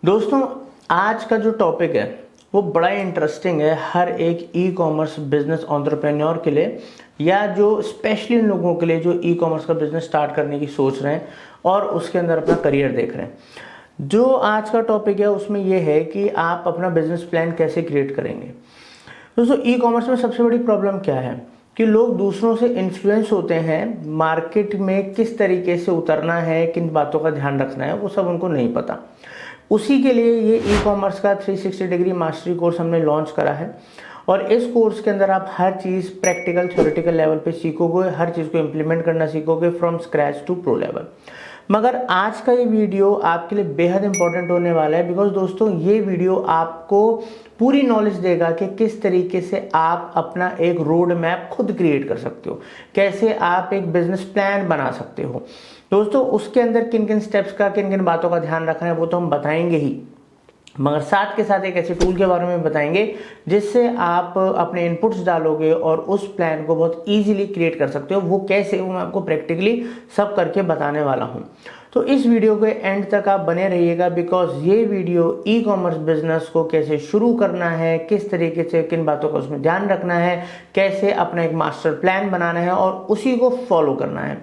दोस्तों, आज का जो टॉपिक है वो बड़ा इंटरेस्टिंग है हर एक ई कॉमर्स बिजनेस एंटरप्रेन्योर के लिए, या जो स्पेशली उन लोगों के लिए जो ई कॉमर्स का बिजनेस स्टार्ट करने की सोच रहे हैं और उसके अंदर अपना करियर देख रहे हैं। जो आज का टॉपिक है उसमें यह है कि आप अपना बिजनेस प्लान कैसे क्रिएट करेंगे। दोस्तों, ई कॉमर्स में सबसे बड़ी प्रॉब्लम क्या है कि लोग दूसरों से इन्फ्लुएंस होते हैं। मार्केट में किस तरीके से उतरना है, किन बातों का ध्यान रखना है, वो सब उनको नहीं पता। उसी के लिए ये ई कॉमर्स का 360 डिग्री मास्टरी कोर्स हमने लॉन्च करा है और इस कोर्स के अंदर आप हर चीज़ प्रैक्टिकल थ्योरेटिकल लेवल पे सीखोगे, हर चीज़ को इम्प्लीमेंट करना सीखोगे from scratch to pro level. मगर आज का ये वीडियो आपके लिए बेहद इंपॉर्टेंट होने वाला है, बिकॉज दोस्तों ये वीडियो आपको पूरी नॉलेज देगा कि किस तरीके से आप अपना एक रोड मैप खुद क्रिएट कर सकते हो, कैसे आप एक बिजनेस प्लान बना सकते हो। दोस्तों, उसके अंदर किन किन स्टेप्स का, किन किन बातों का ध्यान रखना है वो तो हम बताएंगे ही, मगर साथ के साथ एक ऐसे टूल के बारे में बताएंगे जिससे आप अपने इनपुट्स डालोगे और उस प्लान को बहुत इजीली क्रिएट कर सकते हो। वो कैसे, वो मैं आपको प्रैक्टिकली सब करके बताने वाला हूँ। तो इस वीडियो के एंड तक आप बने रहिएगा, बिकॉज ये वीडियो ई कॉमर्स बिजनेस को कैसे शुरू करना है, किस तरीके से किन बातों का उसमें ध्यान रखना है, कैसे अपना एक मास्टर प्लान बनाना है और उसी को फॉलो करना है।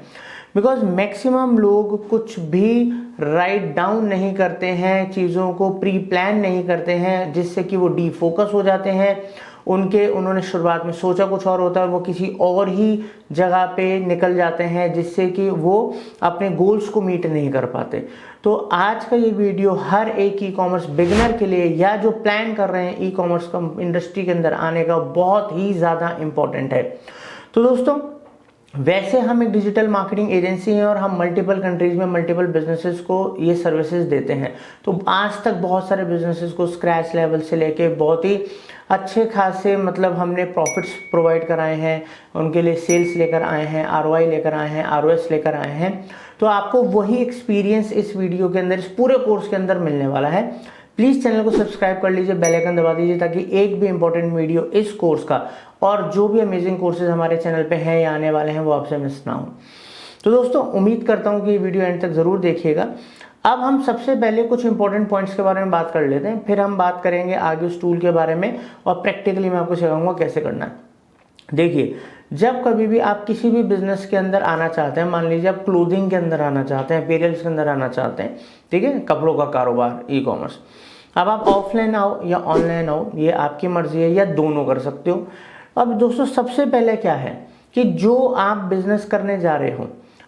बिकॉज मैक्सिमम लोग कुछ भी राइट डाउन नहीं करते हैं, चीज़ों को प्री प्लान नहीं करते हैं, जिससे कि वो डीफोकस हो जाते हैं। उन्होंने शुरुआत में सोचा कुछ और होता है और वो किसी और ही जगह पे निकल जाते हैं, जिससे कि वो अपने गोल्स को मीट नहीं कर पाते। तो आज का ये वीडियो हर एक ई कॉमर्स बिगिनर के लिए, या जो प्लान कर रहे हैं ई कॉमर्स का इंडस्ट्री के अंदर आने का, बहुत ही ज़्यादा इम्पोर्टेंट है। तो दोस्तों, वैसे हम एक डिजिटल मार्केटिंग एजेंसी हैं और हम मल्टीपल कंट्रीज में मल्टीपल बिजनेसेस को ये सर्विसेज देते हैं। तो आज तक बहुत सारे बिजनेसेस को स्क्रैच लेवल से लेके बहुत ही अच्छे खासे हमने प्रॉफिट्स प्रोवाइड कराए हैं, उनके लिए सेल्स लेकर आए हैं, आरओआई लेकर आए हैं, आरओएस लेकर आए हैं। तो आपको वही एक्सपीरियंस इस वीडियो के अंदर, इस पूरे कोर्स के अंदर मिलने वाला है। प्लीज़ चैनल को सब्सक्राइब कर लीजिए, बेल आइकन दबा दीजिए, ताकि एक भी इंपॉर्टेंट वीडियो इस कोर्स का और जो भी अमेजिंग कोर्सेज हमारे चैनल पे हैं या आने वाले हैं वो आपसे मिस ना हो। तो दोस्तों, उम्मीद करता हूँ कि ये वीडियो एंड तक ज़रूर देखिएगा। अब हम सबसे पहले कुछ इंपॉर्टेंट पॉइंट्स के बारे में बात कर लेते हैं, फिर हम बात करेंगे आगे उस टूल के बारे में और प्रैक्टिकली मैं आपको सिखाऊंगा कैसे करना है। देखिए, जब कभी भी आप किसी भी बिजनेस के अंदर आना चाहते हैं, मान लीजिए आप क्लोथिंग के अंदर आना चाहते हैं, अपीयरेंस के अंदर आना चाहते हैं, ठीक है, कपड़ों का कारोबार, ई कॉमर्स। अब आप ऑफलाइन आओ या ऑनलाइन आओ, ये आपकी मर्जी है, या दोनों कर सकते हो। अब दोस्तों, सबसे पहले क्या है कि जो आप बिजनेस करने जा रहे हो,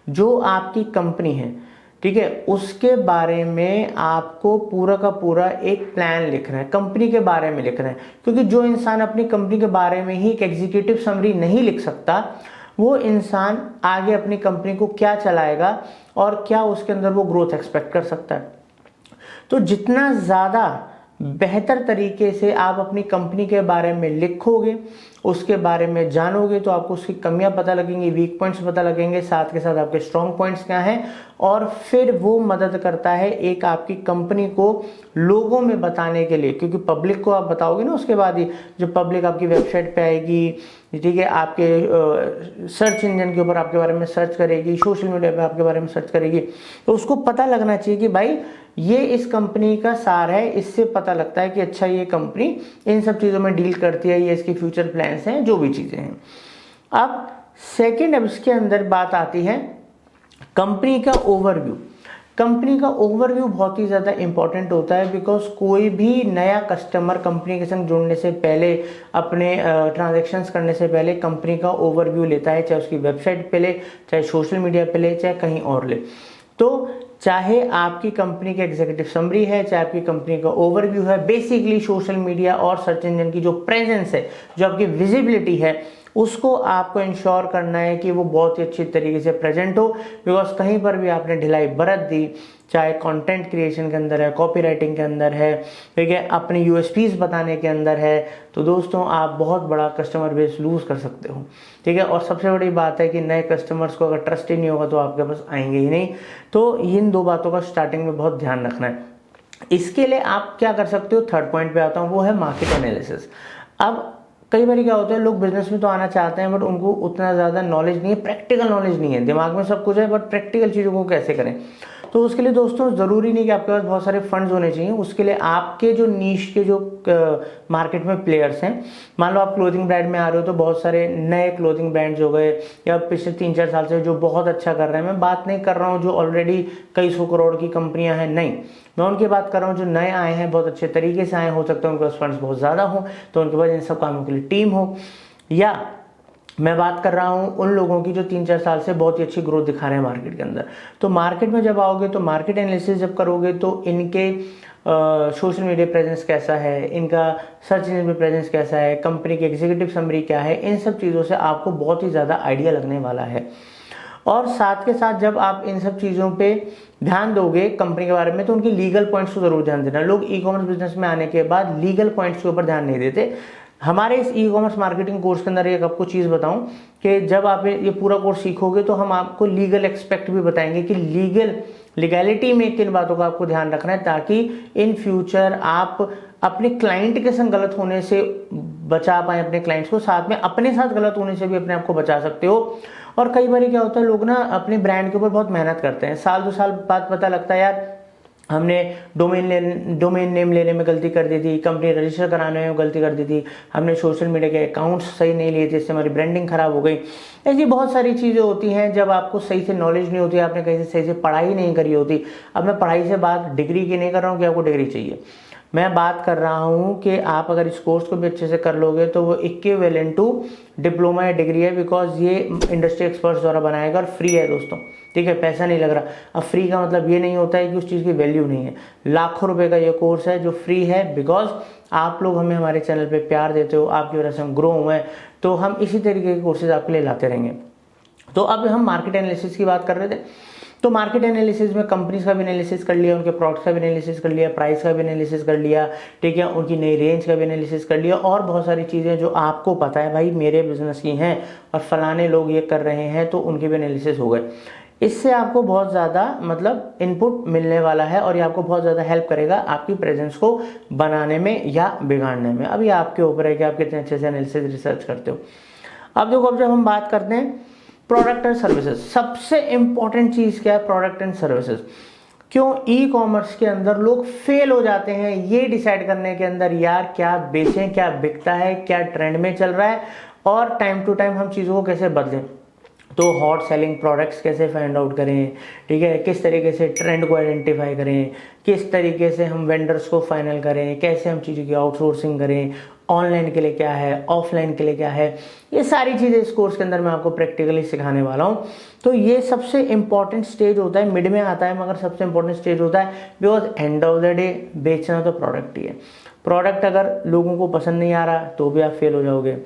जो आपकी कंपनी है, ठीक है, उसके बारे में आपको पूरा का पूरा एक प्लान लिखना है, कंपनी के बारे में लिखना है। क्योंकि जो इंसान अपनी कंपनी के बारे में ही एक एग्जीक्यूटिव समरी नहीं लिख सकता, वो इंसान आगे अपनी कंपनी को क्या चलाएगा और क्या उसके अंदर वो ग्रोथ एक्सपेक्ट कर सकता है। तो जितना ज़्यादा बेहतर तरीके से आप अपनी कंपनी के बारे में लिखोगे, उसके बारे में जानोगे, तो आपको उसकी कमियां पता लगेंगी, वीक पॉइंट्स पता लगेंगे, साथ के साथ आपके स्ट्रॉन्ग पॉइंट्स क्या हैं, और फिर वो मदद करता है एक आपकी कंपनी को लोगों में बताने के लिए। क्योंकि पब्लिक को आप बताओगे ना, उसके बाद ही जो पब्लिक आपकी वेबसाइट पे आएगी, ठीक है, आपके सर्च इंजन के ऊपर आपके बारे में सर्च करेगी, सोशल मीडिया पे आपके बारे में सर्च करेगी, तो उसको पता लगना चाहिए कि भाई ये इस कंपनी का सार है। इससे पता लगता है कि अच्छा, ये कंपनी इन सब चीज़ों में डील करती है, ये इसकी फ्यूचर प्लान्स हैं, जो भी चीज़ें हैं। अब सेकेंड, अब इसके अंदर बात आती है कंपनी का ओवरव्यू। कंपनी का ओवरव्यू बहुत ही ज़्यादा इंपॉर्टेंट होता है, बिकॉज कोई भी नया कस्टमर कंपनी के संग जुड़ने से पहले, अपने ट्रांजैक्शंस करने से पहले कंपनी का ओवरव्यू लेता है, चाहे उसकी वेबसाइट पे ले, चाहे सोशल मीडिया पे ले, चाहे कहीं और ले। तो चाहे आपकी कंपनी की एग्जीक्यूटिव समरी है, चाहे आपकी कंपनी का ओवरव्यू है, बेसिकली सोशल मीडिया और सर्च इंजन की जो प्रेजेंस है, जो आपकी विजिबिलिटी है, उसको आपको इंश्योर करना है कि वो बहुत ही अच्छी तरीके से प्रेजेंट हो। बिकॉज कहीं पर भी आपने ढिलाई बरत दी, चाहे कंटेंट क्रिएशन के अंदर है, कॉपीराइटिंग के अंदर है, ठीक है, अपनी यूएसपीज बताने के अंदर है, तो दोस्तों आप बहुत बड़ा कस्टमर बेस लूज कर सकते हो, ठीक है। और सबसे बड़ी बात है कि नए कस्टमर्स को अगर ट्रस्ट ही नहीं होगा तो आपके पास आएंगे ही नहीं। तो इन दो बातों का स्टार्टिंग में बहुत ध्यान रखना है। इसके लिए आप क्या कर सकते हो, थर्ड पॉइंट पे आता हूँ, वो है मार्केट एनालिसिस। अब कई बार क्या होता है, लोग बिजनेस में तो आना चाहते हैं बट उनको उतना ज़्यादा नॉलेज नहीं है, प्रैक्टिकल नॉलेज नहीं है, दिमाग में सब कुछ है बट प्रैक्टिकल चीज़ों को कैसे करें। तो उसके लिए दोस्तों ज़रूरी नहीं कि आपके पास बहुत सारे फंड्स होने चाहिए, उसके लिए आपके जो नीश के जो मार्केट में प्लेयर्स हैं, मान लो आप क्लोथिंग ब्रांड में आ रहे हो तो बहुत सारे नए क्लोथिंग ब्रांड्स हो गए या पिछले 3-4 साल से जो बहुत अच्छा कर रहे हैं। मैं बात नहीं कर रहा हूँ जो ऑलरेडी कई सौ करोड़ की कंपनियां हैं, नहीं, मैं उनकी बात कर रहा हूँ जो नए आए हैं, बहुत अच्छे तरीके से आए, हो सकता है उनके पास फंड्स बहुत ज़्यादा हो तो उनके पास इन सब कामों के लिए टीम हो। या मैं बात कर रहा हूँ उन लोगों की जो 3-4 साल से बहुत ही अच्छी ग्रोथ दिखा रहे हैं मार्केट के अंदर। तो मार्केट में जब आओगे तो मार्केट एनालिसिस जब करोगे तो इनके सोशल मीडिया प्रेजेंस कैसा है, इनका सर्च इंजन पे प्रेजेंस कैसा है, कंपनी की एग्जीक्यूटिव समरी क्या है, इन सब चीज़ों से आपको बहुत ही ज़्यादा आइडिया लगने वाला है। और साथ के साथ जब आप इन सब चीज़ों पे ध्यान दोगे कंपनी के बारे में तो उनकी लीगल पॉइंट्स को जरूर ध्यान देना। लोग ई कॉमर्स बिजनेस में आने के बाद लीगल पॉइंट्स के ऊपर ध्यान नहीं देते। हमारे इस ई कॉमर्स मार्केटिंग कोर्स के अंदर एक आपको चीज़ बताऊं कि जब आप ये पूरा कोर्स सीखोगे तो हम आपको लीगल एक्सपेक्ट भी बताएंगे कि लीगैलिटी में किन बातों का आपको ध्यान रखना है ताकि इन फ्यूचर आप अपने क्लाइंट के संग गलत होने से बचा पाए अपने क्लाइंट्स को, साथ में अपने साथ गलत होने से भी अपने आप को बचा सकते हो। और कई बार क्या होता है, लोग ना अपने ब्रांड के ऊपर बहुत मेहनत करते हैं, साल 2 साल बाद पता लगता है यार हमने डोमेन नेम लेने में गलती कर दी थी, कंपनी रजिस्टर कराने में गलती कर दी थी, हमने सोशल मीडिया के अकाउंट्स सही नहीं लिए थे, इससे हमारी ब्रांडिंग खराब हो गई। ऐसी बहुत सारी चीज़ें होती हैं जब आपको सही से नॉलेज नहीं होती, आपने कहीं से सही से पढ़ाई नहीं करी होती। अब मैं पढ़ाई से बात डिग्री की नहीं कर रहा हूँ कि आपको डिग्री चाहिए, मैं बात कर रहा हूँ कि आप अगर इस कोर्स को भी अच्छे से कर लोगे तो वो इक्विवेलेंट टू डिप्लोमा या डिग्री है, बिकॉज ये इंडस्ट्री एक्सपर्ट्स द्वारा बनाएगा और फ्री है दोस्तों, ठीक है, पैसा नहीं लग रहा। अब फ्री का मतलब ये नहीं होता है कि उस चीज़ की वैल्यू नहीं है, लाखों रुपए का ये कोर्स है जो फ्री है, बिकॉज आप लोग हमें हमारे चैनल पे प्यार देते हो, आपकी वजह से हम ग्रो हुए हैं, तो हम इसी तरीके के कोर्सेज आपके लिए लाते रहेंगे। तो अब हम मार्केट एनालिसिस की बात कर रहे थे, तो मार्केट एनालिसिस में कंपनीज का भी एनालिसिस कर लिया, उनके प्रोडक्ट्स का भी एनालिसिस कर लिया, प्राइस का भी एनालिसिस कर लिया, ठीक है, उनकी नई रेंज का भी एनालिसिस कर लिया और बहुत सारी चीज़ें जो आपको पता है भाई मेरे बिजनेस की हैं और फलाने लोग ये कर रहे हैं तो उनके भी एनालिसिस हो गए। इससे आपको बहुत ज़्यादा मतलब इनपुट मिलने वाला है और ये आपको बहुत ज़्यादा हेल्प करेगा आपकी प्रेजेंस को बनाने में या बिगाड़ने में। अभी आपके ऊपर है कि आप कितने अच्छे से एनालिसिस रिसर्च करते हो। अब देखो, अब जब हम बात करते हैं प्रोडक्ट एंड सर्विसेज, सबसे इंपॉर्टेंट चीज क्या है, प्रोडक्ट एंड सर्विसेज। क्यों ई कॉमर्स के अंदर लोग फेल हो जाते हैं ये डिसाइड करने के अंदर यार क्या बेचें, क्या बिकता है, क्या ट्रेंड में चल रहा है और टाइम टू टाइम हम चीज़ों को कैसे बदलें। तो हॉट सेलिंग प्रोडक्ट्स कैसे फाइंड आउट करें, ठीक है, किस तरीके से ट्रेंड को आइडेंटिफाई करें, किस तरीके से हम वेंडर्स को फाइनल करें, कैसे हम चीज़ों की आउटसोर्सिंग करें, ऑनलाइन के लिए क्या है, ऑफलाइन के लिए क्या है, ये सारी चीज़ें इस कोर्स के अंदर मैं आपको प्रैक्टिकली सिखाने वाला हूँ। तो ये सबसे इंपॉर्टेंट स्टेज होता है, मिड में आता है मगर सबसे इंपॉर्टेंट स्टेज होता है, because end of the day बेचना तो प्रोडक्ट ही है। प्रोडक्ट अगर लोगों को पसंद नहीं आ रहा तो भी आप फेल हो जाओगे,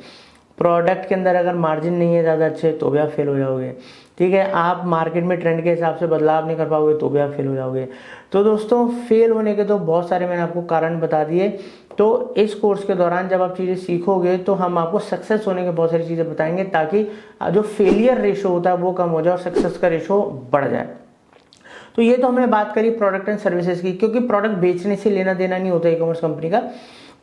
प्रोडक्ट के अंदर अगर मार्जिन नहीं है ज़्यादा अच्छे तो भी आप फेल हो जाओगे, ठीक है, आप मार्केट में ट्रेंड के हिसाब से बदलाव नहीं कर पाओगे तो भी आप फेल हो जाओगे। तो दोस्तों फेल होने के तो बहुत सारे मैंने आपको कारण बता दिए। तो इस कोर्स के दौरान जब आप चीज़ें सीखोगे तो हम आपको सक्सेस होने के बहुत सारी चीज़ें बताएंगे ताकि जो फेलियर रेशो होता है वो कम हो जाए और सक्सेस का रेशो बढ़ जाए। तो ये तो हमने बात करी प्रोडक्ट एंड सर्विसेज की, क्योंकि प्रोडक्ट बेचने से लेना देना नहीं होता ई कॉमर्स कंपनी का,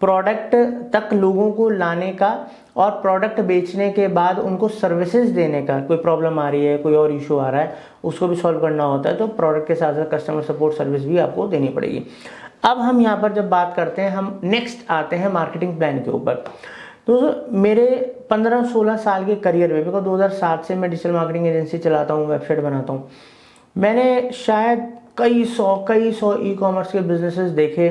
प्रोडक्ट तक लोगों को लाने का और प्रोडक्ट बेचने के बाद उनको सर्विसेज देने का, कोई प्रॉब्लम आ रही है, कोई और इशू आ रहा है उसको भी सॉल्व करना होता है, तो प्रोडक्ट के साथ साथ कस्टमर सपोर्ट सर्विस भी आपको देनी पड़ेगी। अब हम यहाँ पर जब बात करते हैं, हम नेक्स्ट आते हैं मार्केटिंग प्लान के ऊपर। तो मेरे 15-16 साल के करियर में, बिकॉज 2007 से मैं डिजिटल मार्केटिंग एजेंसी चलाता हूँ, वेबसाइट बनाता हूँ, मैंने शायद कई सौ ई कॉमर्स के बिजनेसेस देखे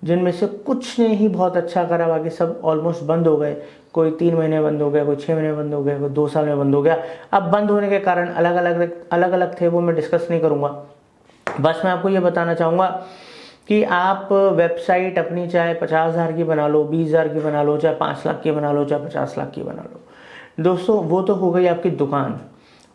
जिनमें से कुछ ने ही बहुत अच्छा करा, बाकी सब ऑलमोस्ट बंद हो गए। कोई 3 महीने बंद हो गया, कोई 6 महीने बंद हो गया, कोई 2 साल में बंद हो गया। अब बंद होने के कारण अलग अलग थे, वो मैं डिस्कस नहीं करूँगा। बस मैं आपको ये बताना चाहूँगा कि आप वेबसाइट अपनी चाहे 50,000 की बना लो, 20,000 की बना लो, चाहे 5 लाख की बना लो, चाहे 50 लाख की बना लो, दोस्तों वो तो हो गई आपकी दुकान।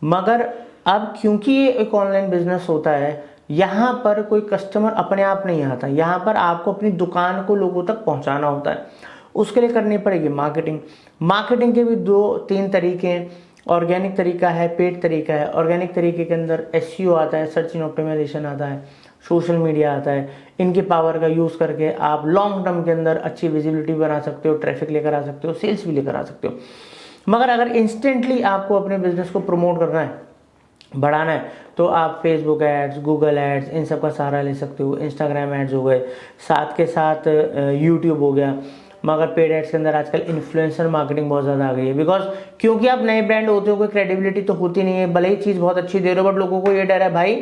मगर अब क्योंकि ये एक ऑनलाइन बिजनेस होता है, यहाँ पर कोई कस्टमर अपने आप नहीं आता, यहाँ पर आपको अपनी दुकान को लोगों तक पहुँचाना होता है। उसके लिए करनी पड़ेगी मार्केटिंग। मार्केटिंग के भी 2-3 तरीके हैं, ऑर्गेनिक तरीका है, पेड तरीका है। ऑर्गेनिक तरीके के अंदर एसईओ आता है, सर्च इन ऑप्टिमाइजेशन आता है, सोशल मीडिया आता है, इनकी पावर का यूज़ करके आप लॉन्ग टर्म के अंदर अच्छी विजिबिलिटी बना सकते हो, ट्रैफिक लेकर आ सकते हो, सेल्स भी लेकर आ सकते हो। मगर अगर इंस्टेंटली आपको अपने बिजनेस को प्रमोट करना है, बढ़ाना है, तो आप फेसबुक एड्स, गूगल एड्स, इन सब का सहारा ले सकते हो। इंस्टाग्राम एड्स हो गए, साथ के साथ यूट्यूब हो गया। मगर पेड एड्स के अंदर आजकल इन्फ्लुएंसर मार्केटिंग बहुत ज़्यादा आ गई है, बिकॉज क्योंकि आप नए ब्रांड होते हो, कोई क्रेडिबिलिटी तो होती नहीं है। भले ही चीज़ बहुत अच्छी दे रहे हो, बट लोगों को ये डर है भाई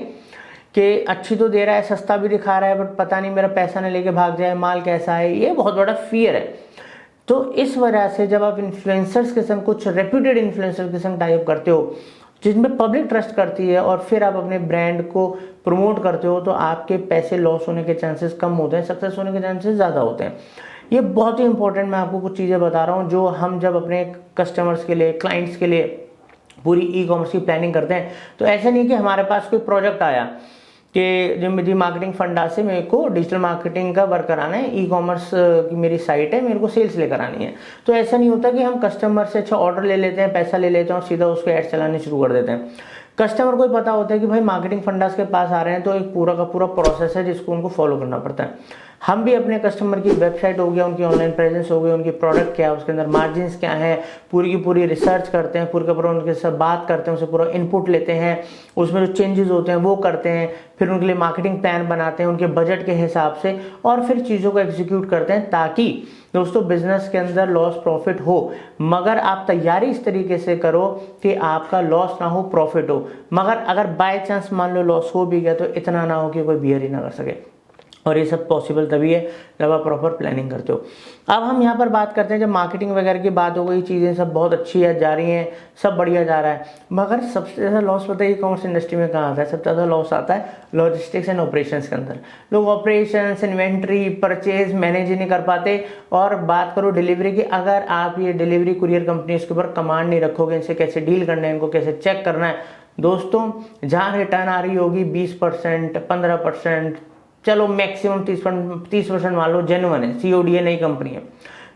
कि अच्छी तो दे रहा है, सस्ता भी दिखा रहा है, बट पता नहीं मेरा पैसा न लेके भाग जाए, माल कैसा है, ये बहुत बड़ा फियर है। तो इस वजह से जब आप इन्फ्लुएंसर्स के संग, कुछ रेप्यूटेड इन्फ्लुएंसर के संग टाइप करते हो जिनमें पब्लिक ट्रस्ट करती है, और फिर आप अपने ब्रांड को प्रमोट करते हो, तो आपके पैसे लॉस होने के चांसेस कम होते हैं, सक्सेस होने के चांसेस ज़्यादा होते हैं। ये बहुत ही इंपॉर्टेंट, मैं आपको कुछ चीज़ें बता रहा हूँ जो हम जब अपने कस्टमर्स के लिए, क्लाइंट्स के लिए पूरी ई कॉमर्स की प्लानिंग करते हैं, तो ऐसा नहीं कि हमारे पास कोई प्रोजेक्ट आया कि जो मेरी मार्केटिंग फंडा से मेरे को डिजिटल मार्केटिंग का वर्क कराना है, ई कॉमर्स की मेरी साइट है, मेरे को सेल्स लेकर आनी है। तो ऐसा नहीं होता कि हम कस्टमर से अच्छा ऑर्डर ले लेते हैं, पैसा ले लेते हैं और सीधा उसको ऐड चलाने शुरू कर देते हैं। कस्टमर को पता होता है कि भाई मार्केटिंग फंडास के पास आ रहे हैं, तो एक पूरा का पूरा प्रोसेस है जिसको उनको फॉलो करना पड़ता है। हम भी अपने कस्टमर की वेबसाइट हो गया, उनकी ऑनलाइन प्रेजेंस हो गई, उनकी प्रोडक्ट क्या है, उसके अंदर मार्जिन्स क्या है, पूरी की पूरी रिसर्च करते हैं, पूरी का पूरा उनके साथ बात करते हैं, उनसे पूरा इनपुट लेते हैं, उसमें जो चेंजेस होते हैं वो करते हैं, फिर उनके लिए मार्केटिंग प्लान बनाते हैं उनके बजट के हिसाब से, और फिर चीज़ों को एग्जीक्यूट करते हैं, ताकि दोस्तों बिजनेस के अंदर लॉस प्रॉफिट हो, मगर आप तैयारी इस तरीके से करो कि आपका लॉस ना हो, प्रॉफिट हो। मगर अगर बाय चांस मान लो लॉस हो भी गया, तो इतना ना हो कि कोई बियर ही ना कर सके। और ये सब पॉसिबल तभी है जब आप प्रॉपर प्लानिंग करते हो। अब हम यहाँ पर बात करते हैं, जब मार्केटिंग वगैरह की बात हो गई, चीज़ें सब बहुत अच्छी है, जा रही हैं, सब बढ़िया जा रहा है, मगर सबसे ज़्यादा लॉस पता है ई कॉमर्स इंडस्ट्री में कहाँ आता है? सबसे ज़्यादा लॉस आता है लॉजिस्टिक्स एंड ऑपरेशंस के अंदर। लोग ऑपरेशंस, इन्वेंट्री, परचेज मैनेज ही नहीं कर पाते। और बात करो डिलीवरी की, अगर आप ये डिलीवरी कुरियर कंपनी के ऊपर कमांड नहीं रखोगे, इनसे कैसे डील करना है, इनको कैसे चेक करना है, दोस्तों जहाँ रिटर्न आ रही होगी 20%, 15%, चलो मैक्सिमम 30% मान लो, जेन्युइन है, सीओडी है, नई कंपनी है,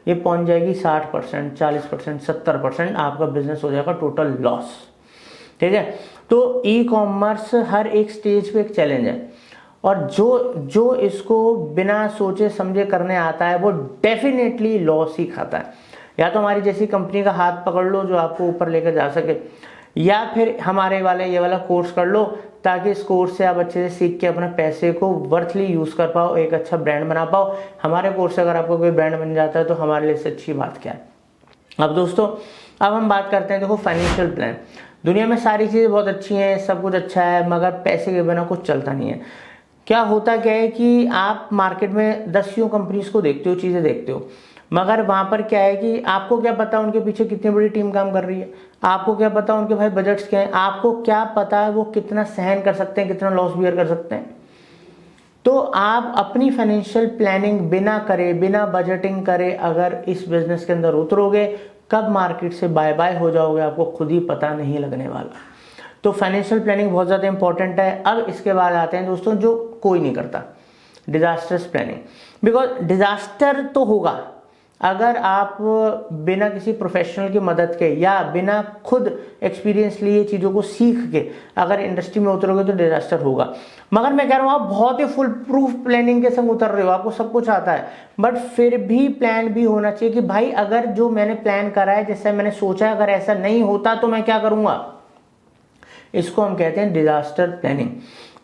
ये पहुंच जाएगी 60%, 40%, 70%, आपका बिजनेस हो जाएगा टोटल लॉस। ठीक है, तो ई कॉमर्स हर एक स्टेज पे एक चैलेंज है, और जो इसको बिना सोचे समझे करने आता है वो डेफिनेटली लॉस ही खाता है। या तो हमारी जैसी कंपनी का हाथ पकड़ लो जो आपको ऊपर लेकर जा सके, या फिर हमारे वाले ये वाला कोर्स कर लो, ताकि इस कोर्स से आप अच्छे से सीख के अपने पैसे को वर्थली यूज़ कर पाओ, एक अच्छा ब्रांड बना पाओ। हमारे कोर्स से अगर आपको कोई ब्रांड बन जाता है तो हमारे लिए अच्छी बात क्या है। अब दोस्तों, अब हम बात करते हैं, देखो फाइनेंशियल प्लान। दुनिया में सारी चीज़ें बहुत अच्छी हैं, सब कुछ अच्छा है, मगर पैसे के बिना कुछ चलता नहीं है। क्या है कि आप मार्केट में 10 कंपनीज को देखते हो, चीज़ें देखते हो, मगर वहाँ पर क्या है कि आपको क्या पता उनके पीछे कितनी बड़ी टीम काम कर रही है, आपको क्या पता उनके भाई बजट्स क्या हैं, आपको क्या पता है वो कितना सहन कर सकते हैं, कितना लॉस बियर कर सकते हैं। तो आप अपनी फाइनेंशियल प्लानिंग बिना करे, बिना बजटिंग करे अगर इस बिजनेस के अंदर उतरोगे, कब मार्केट से बाय बाय हो जाओगे आपको खुद ही पता नहीं लगने वाला। तो फाइनेंशियल प्लानिंग बहुत ज़्यादा इंपॉर्टेंट है। अब इसके बाद आते हैं दोस्तों जो कोई नहीं करता, डिजास्टर्स प्लानिंग। बिकॉज डिजास्टर तो होगा अगर आप बिना किसी प्रोफेशनल की मदद के या बिना खुद एक्सपीरियंस लिए चीज़ों को सीख के अगर इंडस्ट्री में उतरोगे तो डिजास्टर होगा। मगर मैं कह रहा हूँ आप बहुत ही फुल प्रूफ प्लानिंग के संग उतर रहे हो, आपको सब कुछ आता है, बट फिर भी प्लान भी होना चाहिए कि भाई अगर जो मैंने प्लान करा है, जैसे मैंने सोचा है, अगर ऐसा नहीं होता तो मैं क्या करूँगा। इसको हम कहते हैं डिजास्टर प्लानिंग।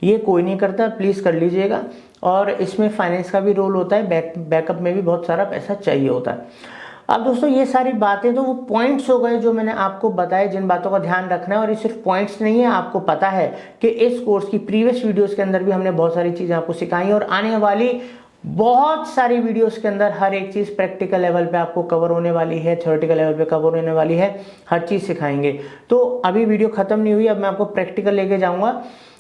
ये कोई नहीं करता, प्लीज़ कर लीजिएगा। और इसमें फाइनेंस का भी रोल होता है, बैकअप में भी बहुत सारा पैसा चाहिए होता है। अब दोस्तों ये सारी बातें तो वो पॉइंट्स हो गए जो मैंने आपको बताए, जिन बातों का ध्यान रखना है। और ये सिर्फ पॉइंट्स नहीं है, आपको पता है कि इस कोर्स की प्रीवियस वीडियोस के अंदर भी हमने बहुत सारी चीज़ें आपको सिखाई, और आने वाली बहुत सारी वीडियोस के अंदर हर एक चीज़ प्रैक्टिकल लेवल पे आपको कवर होने वाली है, थ्योरेटिकल लेवल पे कवर होने वाली है, हर चीज़ सिखाएंगे। तो अभी वीडियो ख़त्म नहीं हुई, अब मैं आपको प्रैक्टिकल लेके जाऊँगा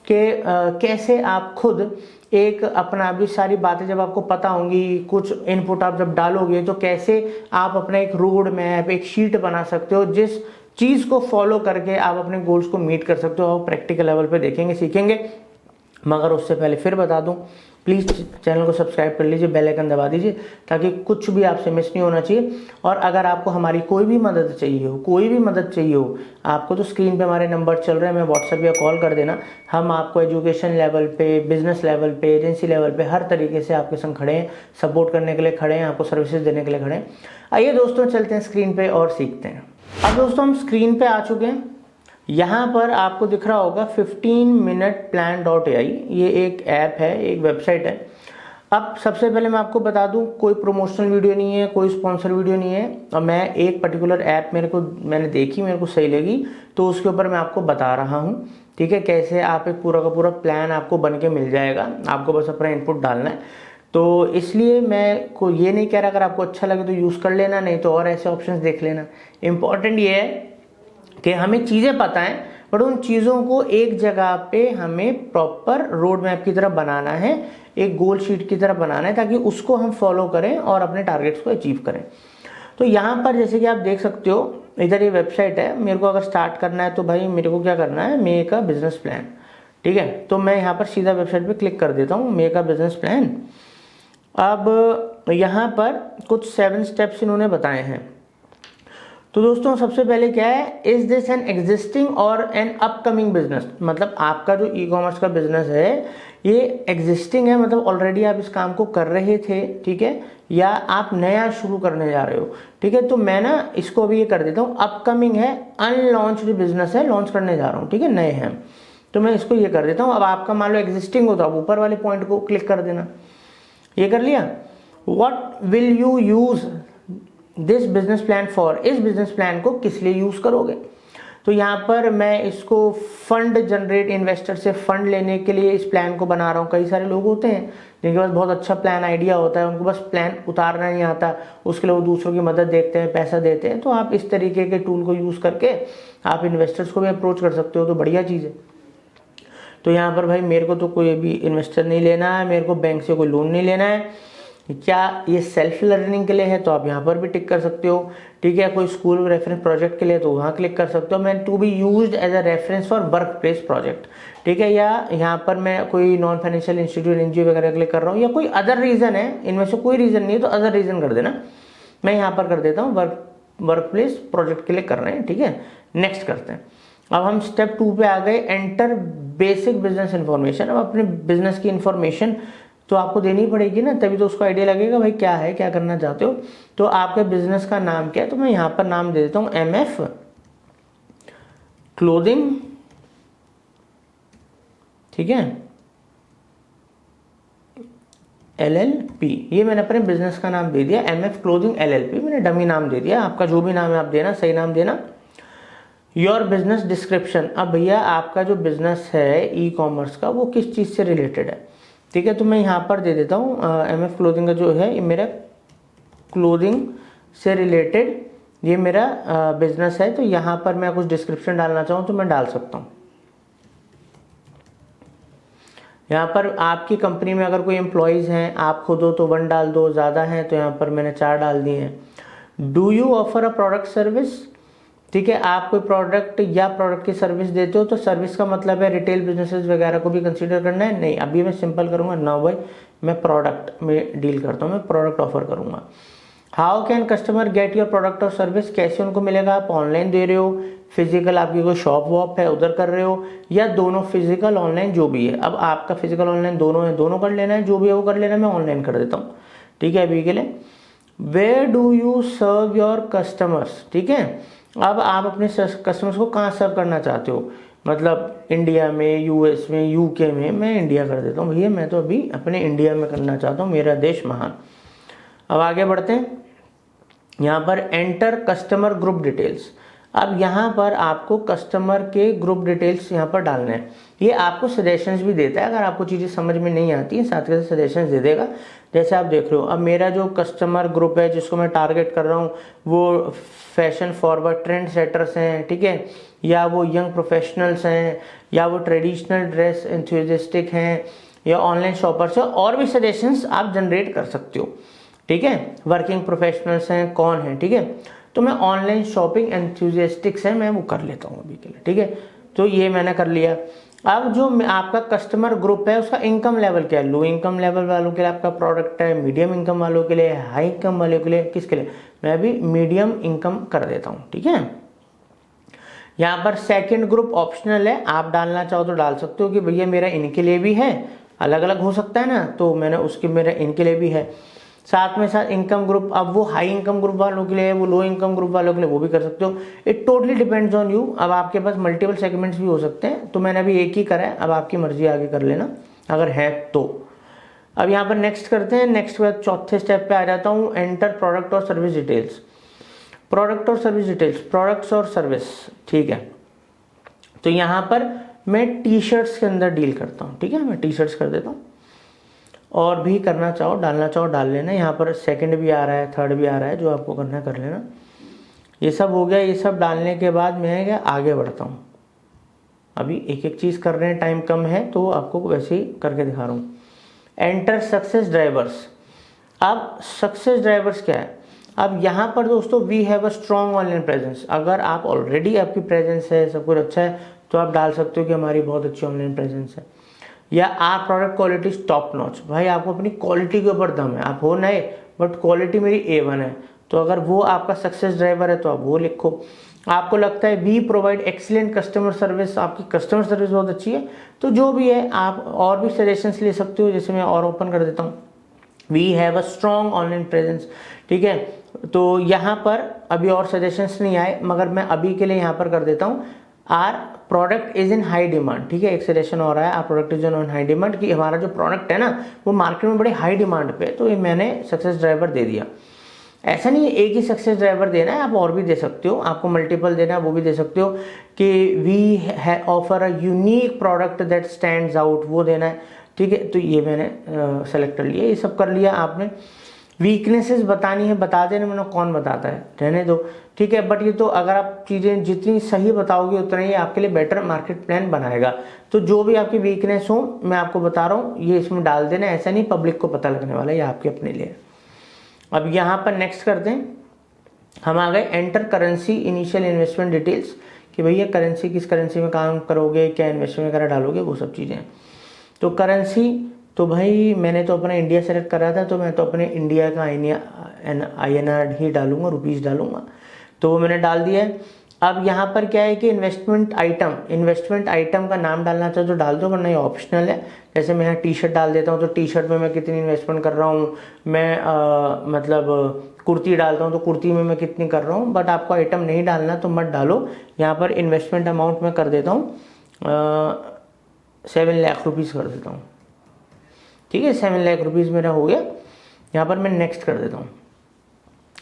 कि कैसे आप खुद एक अपना, अभी सारी बातें जब आपको पता होंगी, कुछ इनपुट आप जब डालोगे, तो कैसे आप अपना एक रोड मैप, एक शीट बना सकते हो, जिस चीज़ को फॉलो करके आप अपने गोल्स को मीट कर सकते हो। आप प्रैक्टिकल लेवल पे देखेंगे, सीखेंगे। मगर उससे पहले फिर बता दूं, प्लीज़ चैनल को सब्सक्राइब कर लीजिए, बेल आइकन दबा दीजिए ताकि कुछ भी आपसे मिस नहीं होना चाहिए। और अगर आपको हमारी कोई भी मदद चाहिए हो, कोई भी मदद चाहिए हो आपको, तो स्क्रीन पे हमारे नंबर चल रहे हैं, हमें व्हाट्सएप या कॉल कर देना। हम आपको एजुकेशन लेवल पे, बिजनेस लेवल पे, एजेंसी लेवल पे हर तरीके से आपके संग खड़े हैं, सपोर्ट करने के लिए खड़े हैं, आपको सर्विसेज देने के लिए खड़े हैं। आइए दोस्तों चलते हैं स्क्रीन पर और सीखते हैं। अब दोस्तों हम स्क्रीन पर आ चुके हैं। यहाँ पर आपको दिख रहा होगा 15minuteplan.ai, ये एक ऐप है, एक वेबसाइट है। अब सबसे पहले मैं आपको बता दूं, कोई प्रमोशनल वीडियो नहीं है, कोई स्पॉन्सर वीडियो नहीं है। और मैं एक पर्टिकुलर ऐप मैंने देखी, मेरे को सही लगी, तो उसके ऊपर मैं आपको बता रहा हूँ, ठीक है। कैसे आप एक पूरा का पूरा प्लान आपको बन के मिल जाएगा, आपको बस अपना इनपुट डालना है। तो इसलिए मैं को ये नहीं कह रहा अगर आपको अच्छा लगे तो यूज़ कर लेना, नहीं तो और ऐसे ऑप्शंस देख लेना। इम्पॉर्टेंट ये है कि हमें चीज़ें पता हैं, बट उन चीज़ों को एक जगह पे हमें प्रॉपर रोड मैप की तरह बनाना है, एक गोल शीट की तरह बनाना है, ताकि उसको हम फॉलो करें और अपने टारगेट्स को अचीव करें। तो यहाँ पर जैसे कि आप देख सकते हो, इधर ये वेबसाइट है। मेरे को अगर स्टार्ट करना है तो भाई मेरे को क्या करना है, मेक अ बिजनेस प्लान, ठीक है। तो मैं यहाँ पर सीधा वेबसाइट पर क्लिक कर देता हूँ, मेक अ बिजनेस प्लान। अब यहाँ पर कुछ 7 स्टेप्स इन्होंने बताए हैं। तो दोस्तों सबसे पहले क्या है, इज दिस एन एग्जिस्टिंग और एन अपकमिंग बिजनेस। मतलब आपका जो ई कॉमर्स का बिजनेस है ये एग्जिस्टिंग है, मतलब ऑलरेडी आप इस काम को कर रहे थे, ठीक है, या आप नया शुरू करने जा रहे हो, ठीक है। तो मैं ना इसको अभी ये कर देता हूँ, अपकमिंग है, अनलॉन्च्ड बिजनेस है, लॉन्च करने जा रहा हूँ, ठीक है, नए हैं, तो मैं इसको ये कर देता हूँ। अब आपका मान लो एग्जिस्टिंग हो तो आप ऊपर वाले पॉइंट को क्लिक कर देना। ये कर लिया। What will you use this business plan for, इस बिजनेस प्लान को किस लिए यूज करोगे। तो यहाँ पर मैं इसको फंड जनरेट, इन्वेस्टर से फंड लेने के लिए इस प्लान को बना रहा हूँ। कई सारे लोग होते हैं जिनके पास बहुत अच्छा प्लान आइडिया होता है, उनको बस प्लान उतारना नहीं आता, उसके लिए वो दूसरों की मदद देखते हैं, पैसा देते हैं। तो आप इस तरीके के टूल को यूज करके आप इन्वेस्टर्स को भी अप्रोच कर सकते हो, तो बढ़िया चीज़ है। तो यहाँ पर भाई मेरे को तो कोई भी इन्वेस्टर नहीं लेना है, मेरे को बैंक से कोई लोन नहीं लेना है। क्या ये सेल्फ लर्निंग के लिए है तो आप यहाँ पर भी टिक कर सकते हो, ठीक है। कोई स्कूल रेफरेंस प्रोजेक्ट के लिए तो वहाँ क्लिक कर सकते हो। मैं to be used as a reference for workplace project, ठीक है। या यहाँ पर मैं कोई नॉन फाइनेंशियल इंस्टीट्यूट, एनजीओ वगैरह के लिए कर रहा हूँ, या कोई अदर रीजन है, इनमें से कोई रीजन नहीं है तो अदर रीजन कर देना। मैं यहाँ पर कर देता हूँ वर्क प्लेस प्रोजेक्ट के लिए कर रहे हैं, ठीक है। नेक्स्ट करते हैं। अब हम स्टेप 2 पे आ गए, एंटर बेसिक बिजनेस इन्फॉर्मेशन। अब अपने बिजनेस की इंफॉर्मेशन तो आपको देनी पड़ेगी ना, तभी तो उसको आइडिया लगेगा भाई क्या है, क्या करना चाहते हो। तो आपके बिजनेस का नाम क्या है, तो मैं यहाँ पर नाम दे देता हूँ MF क्लोथिंग, ठीक है, LLP। ये मैंने अपने बिजनेस का नाम दे दिया, MF क्लोथिंग LLP, मैंने डमी नाम दे दिया। आपका जो भी नाम है आप देना, सही नाम देना। Your business description. अब भैया आपका जो बिजनेस है ई कॉमर्स का वो किस चीज़ से रिलेटेड है, ठीक है। तो मैं यहाँ पर दे देता हूँ MF क्लोथिंग का जो है, ये मेरा क्लोथिंग से रिलेटेड ये मेरा बिजनेस है। तो यहाँ पर मैं कुछ डिस्क्रिप्शन डालना चाहूँ तो मैं डाल सकता हूँ। यहाँ पर आपकी कंपनी में अगर कोई एम्प्लॉयज़ हैं, आप खुद हो तो 1 डाल दो, ज़्यादा हैं तो यहाँ पर मैंने 4 डाल दिए हैं। Do you offer a product service, ठीक है। आप कोई प्रोडक्ट या प्रोडक्ट की सर्विस देते हो तो सर्विस का मतलब है रिटेल बिजनेसेस वगैरह को भी कंसीडर करना है। नहीं, अभी मैं सिंपल करूंगा, ना भाई मैं प्रोडक्ट में डील करता हूँ, मैं प्रोडक्ट ऑफर करूंगा। How can customer get your product और सर्विस, कैसे उनको मिलेगा। आप ऑनलाइन दे रहे हो, फिजिकल आपकी कोई शॉप वॉप है उधर कर रहे हो, या दोनों, फिजिकल ऑनलाइन जो भी है। अब आपका फिजिकल ऑनलाइन दोनों है, दोनों कर लेना है, जो भी है वो कर लेना है। मैं ऑनलाइन कर देता हूँ, ठीक है, अभी के लिए। Where do you serve your customers, ठीक है। अब आप अपने कस्टमर्स को कहाँ सर्व करना चाहते हो, मतलब इंडिया में, US में, UK में। मैं इंडिया कर देता हूँ भैया, मैं तो अभी अपने इंडिया में करना चाहता हूँ, मेरा देश महान। अब आगे बढ़ते हैं। यहाँ पर एंटर कस्टमर ग्रुप डिटेल्स। अब यहाँ पर आपको कस्टमर के ग्रुप डिटेल्स यहाँ पर डालने हैं। ये आपको सजेशंस भी देता है, अगर आपको चीज़ें समझ में नहीं आती हैं साथ के साथ सजेशंस दे देगा। जैसे आप देख रहे हो, अब मेरा जो कस्टमर ग्रुप है जिसको मैं टारगेट कर रहा हूँ वो फैशन फॉरवर्ड ट्रेंड सेटर्स हैं, ठीक है, या वो यंग प्रोफेशनल्स हैं, या वो ट्रेडिशनल ड्रेस एंथुसियास्टिक हैं, या ऑनलाइन शॉपर्स हैं। और भी सजेशंस आप जनरेट कर सकते हो, ठीक है। वर्किंग प्रोफेशनल्स हैं, कौन है, ठीक है। तो मैं ऑनलाइन शॉपिंग एंथुसियास्टिक्स है, मैं वो कर लेता हूँ अभी के लिए, ठीक है। तो ये मैंने कर लिया। अब जो आपका कस्टमर ग्रुप है उसका इनकम लेवल क्या है, लो इनकम लेवल वालों के लिए आपका प्रोडक्ट है, मीडियम इनकम वालों के लिए, हाई इनकम वालों के लिए, किसके लिए, मैं अभी मीडियम इनकम कर देता हूँ, ठीक है। यहाँ पर सेकंड ग्रुप ऑप्शनल है, आप डालना चाहो तो डाल सकते हो कि भैया मेरा इनके लिए भी है, अलग अलग हो सकता है ना, तो मैंने उसके मेरा इनके लिए भी है। साथ में साथ इनकम ग्रुप, अब वो हाई इनकम ग्रुप वालों के लिए, वो लो इनकम ग्रुप वालों के लिए वो भी कर सकते हो। It totally depends on you. अब आपके पास मल्टीपल सेगमेंट्स भी हो सकते हैं, तो मैंने अभी एक ही करा है, अब आपकी मर्जी आगे कर लेना अगर है तो। अब यहाँ पर नेक्स्ट करते हैं, नेक्स्ट के बाद चौथे स्टेप पे आ जाता हूँ, एंटर प्रोडक्ट और सर्विस डिटेल्स। प्रोडक्ट और सर्विस डिटेल्स, प्रोडक्ट्स और सर्विस, ठीक है। तो यहाँ पर मैं टी शर्ट्स के अंदर डील करता हूँ, ठीक है, मैं टी शर्ट्स कर देता हूँ। और भी करना चाहो, डालना चाहो डाल लेना। यहाँ पर सेकंड भी आ रहा है, थर्ड भी आ रहा है, जो आपको करना है कर लेना। ये सब हो गया, ये सब डालने के बाद मैं क्या आगे बढ़ता हूँ। अभी एक एक चीज़ कर रहे हैं, टाइम कम है तो आपको वैसे ही करके दिखा रहा हूँ। Enter success drivers. अब सक्सेस ड्राइवर्स क्या है, अब यहाँ पर दोस्तों we have a strong online presence. अगर आप ऑलरेडी आपकी प्रेजेंस है, सब कुछ अच्छा है, तो आप डाल सकते हो कि हमारी बहुत अच्छी ऑनलाइन प्रेजेंस है। या आप प्रोडक्ट क्वालिटी टॉप नॉच, भाई आपको अपनी क्वालिटी के ऊपर दम है, आप हो नए बट क्वालिटी मेरी A1 है, तो अगर वो आपका सक्सेस ड्राइवर है तो आप वो लिखो। आपको लगता है we provide excellent customer service, आपकी कस्टमर सर्विस बहुत अच्छी है, तो जो भी है आप और भी सजेशंस ले सकते हो। जैसे मैं और ओपन कर देता हूँ, we have a strong online presence, ठीक है। तो यहाँ पर अभी और सजेशंस नहीं आए, मगर मैं अभी के लिए यहाँ पर कर देता हूँ, our product is in high demand, ठीक है। एक सजेशन हो रहा है, our product is in high demand, कि हमारा जो प्रोडक्ट है ना वो मार्केट में बड़े हाई डिमांड पे, तो ये मैंने सक्सेस ड्राइवर दे दिया। ऐसा नहीं है एक ही सक्सेस ड्राइवर देना है, आप और भी दे सकते हो, आपको मल्टीपल देना है वो भी दे सकते हो, कि we offer a unique product that stands out, वो देना है, ठीक है। तो ये मैंने सेलेक्ट कर लिया, ये सब कर लिया आपने। वीकनेसेस बतानी है, बता देना, मैंने कौन बताता है, रहने दो, ठीक है। बट ये तो अगर आप चीज़ें जितनी सही बताओगे उतना ही आपके लिए बेटर मार्केट प्लान बनाएगा। तो जो भी आपकी वीकनेस हो मैं आपको बता रहा हूँ, ये इसमें डाल देना, ऐसा नहीं पब्लिक को पता लगने वाला है, ये आपके अपने लिए। अब यहाँ पर नेक्स्ट करते हैं, हम आ गए enter currency initial investment details, कि भैया करेंसी किस करेंसी में काम करोगे, क्या इन्वेस्टमेंट वगैरह डालोगे, वो सब चीज़ें। तो करेंसी, तो भाई मैंने तो अपना इंडिया सेलेक्ट करा था, तो मैं तो अपने इंडिया का INR ही डालूंगा, रुपीज़ डालूंगा, तो वो मैंने डाल दिया है। अब यहाँ पर क्या है कि इन्वेस्टमेंट आइटम का नाम डालना चाहो तो डाल दो, वरना ये ऑप्शनल है। जैसे मैं यहाँ टी शर्ट डाल देता हूँ, तो टी शर्ट में मैं कितनी इन्वेस्टमेंट कर रहा हूँ, मैं मतलब कुर्ती डालता हूँ तो कुर्ती में मैं कितनी कर रहा हूँ, बट आपको आइटम नहीं डालना तो मत डालो। यहाँ पर इन्वेस्टमेंट अमाउंट मैं कर देता हूँ 7 लाख रुपीज़ कर देता हूँ, ठीक है। 7 लाख रुपीज़ मेरा हो गया। यहाँ पर मैं नेक्स्ट कर देता हूँ।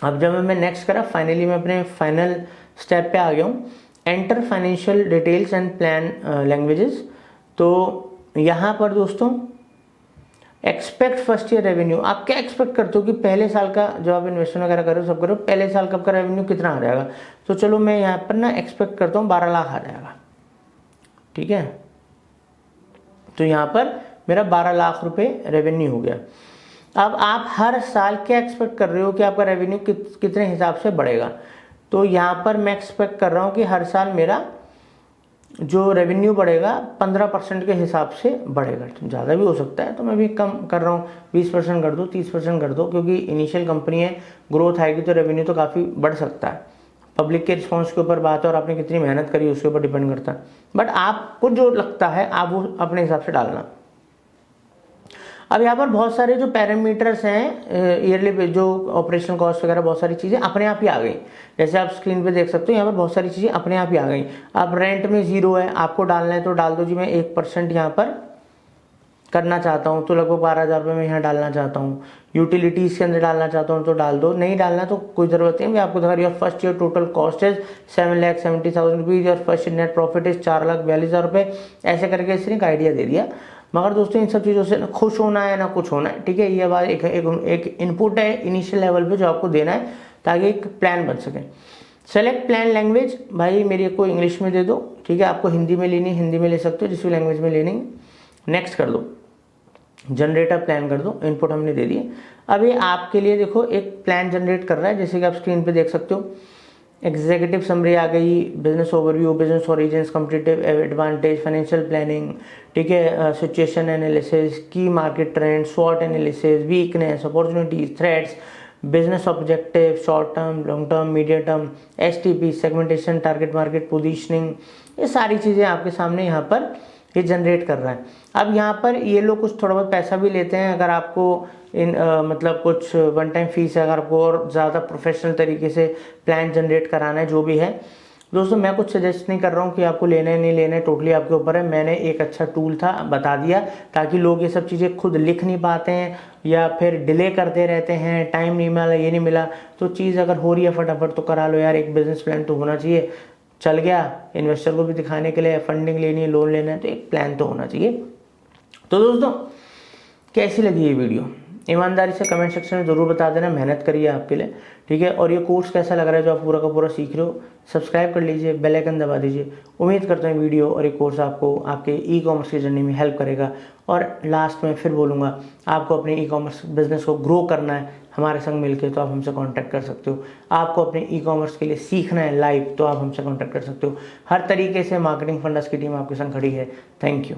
अब जब मैं नेक्स्ट करा, फाइनली मैं अपने फाइनल स्टेप पे आ गया हूँ, enter financial details and plan languages. तो यहाँ पर दोस्तों एक्सपेक्ट फर्स्ट ईयर रेवेन्यू, आप क्या एक्सपेक्ट करते हो कि पहले साल का जो आप इन्वेस्टमेंट वगैरह करो सब करो, पहले साल कब का रेवेन्यू कितना आ जाएगा। तो चलो मैं यहाँ पर ना एक्सपेक्ट करता हूँ 12 लाख आ जाएगा, ठीक है। तो यहाँ पर मेरा 12 लाख रुपए रेवेन्यू हो गया। अब आप हर साल क्या एक्सपेक्ट कर रहे हो कि आपका रेवेन्यू कितने हिसाब से बढ़ेगा। तो यहाँ पर मैं एक्सपेक्ट कर रहा हूँ कि हर साल मेरा जो रेवेन्यू बढ़ेगा 15% के हिसाब से बढ़ेगा। ज़्यादा भी हो सकता है, तो मैं भी कम कर रहा हूँ, 20% कर दो, 30% कर दो, क्योंकि इनिशियल कंपनी है, ग्रोथ आएगी तो रेवेन्यू तो काफ़ी बढ़ सकता है। पब्लिक के रिस्पॉन्स के ऊपर बात है और आपने कितनी मेहनत करी उसके ऊपर डिपेंड करता है, बट आपको जो लगता है आप वो अपने हिसाब से डालना। अब यहाँ पर बहुत सारे जो पैरामीटर्स हैं ईयरली पे, जो ऑपरेशनल कॉस्ट वगैरह बहुत सारी चीज़ें अपने आप ही आ गई। जैसे आप स्क्रीन पे देख सकते हो, यहाँ पर बहुत सारी चीज़ें अपने आप ही आ गई। अब रेंट में 0 है, आपको डालना है तो डाल दो जी, मैं 1% यहाँ पर करना चाहता हूँ, तो लगभग 12,000 रुपये मैं यहाँ डालना चाहता हूँ। यूटिलिटीज़ के अंदर डालना चाहता हूँ तो डाल दो, नहीं डालना तो कोई ज़रूरत नहीं। मैं आपको दिखा रही हूँ, first year total cost is 7,70,000 rupees और first year net profit is 4,42,000 रुपये। ऐसे करके इसने एक आइडिया दे दिया। मगर दोस्तों इन सब चीज़ों से ना खुश होना है ना कुछ होना है, ठीक है। ये बात एक इनपुट है इनिशियल लेवल पे जो आपको देना है ताकि एक प्लान बन सके। सेलेक्ट प्लान लैंग्वेज, भाई मेरे को इंग्लिश में दे दो, ठीक है। आपको हिंदी में लेनी हिंदी में ले सकते हो, जिस भी लैंग्वेज में लेनी। नेक्स्ट कर दो, जनरेटर प्लान कर दो, इनपुट हमने दे दिए। अब ये आपके लिए देखो एक प्लान जनरेट कर रहा है, जैसे कि आप स्क्रीन पे देख सकते हो। एग्जीक्यूटिव समरी आ गई, business overview, business origins, competitive advantage, financial planning, ठीक है, situation analysis, key market trend, स्वॉट analysis, weakness, opportunities, threats, business objective, short term, long term, medium term, STP, segmentation, target market positioning, ये सारी चीज़ें आपके सामने यहाँ पर ये जनरेट कर रहा है। अब यहाँ पर ये लोग कुछ थोड़ा बहुत पैसा भी लेते हैं, अगर आपको इन मतलब कुछ वन टाइम फीस है, अगर आपको और ज़्यादा प्रोफेशनल तरीके से प्लान जनरेट कराना है, जो भी है दोस्तों, मैं कुछ सजेस्ट नहीं कर रहा हूँ कि आपको लेना है नहीं लेना है, टोटली आपके ऊपर है। मैंने एक अच्छा टूल था बता दिया, ताकि लोग ये सब चीज़ें खुद लिख नहीं पाते हैं या फिर डिले करते रहते हैं, टाइम नहीं मिला, ये नहीं मिला, तो चीज़ अगर हो रही है फटाफट तो करा लो यार। एक बिजनेस प्लान तो होना चाहिए, चल गया इन्वेस्टर को भी दिखाने के लिए, फंडिंग लेनी है, लोन लेना है, तो एक प्लान तो होना चाहिए। तो दोस्तों कैसी लगी ये वीडियो, ईमानदारी से कमेंट सेक्शन में ज़रूर बता देना, मेहनत करिए आपके लिए, ठीक है। और ये कोर्स कैसा लग रहा है जो आप पूरा का पूरा सीख रहे हो, सब्सक्राइब कर लीजिए, बेल आइकन दबा दीजिए। उम्मीद करता हूँ वीडियो और ये कोर्स आपको आपके ई कॉमर्स की जर्नी में हेल्प करेगा। और लास्ट में फिर बोलूँगा, आपको अपने ई कॉमर्स बिजनेस को ग्रो करना है हमारे संग मिलके, तो आप हमसे कांटेक्ट कर सकते हो। आपको अपने ई कॉमर्स के लिए सीखना है लाइव, तो आप हमसे कांटेक्ट कर सकते हो। हर तरीके से मार्केटिंग फंडस की टीम आपके संग खड़ी है। Thank you.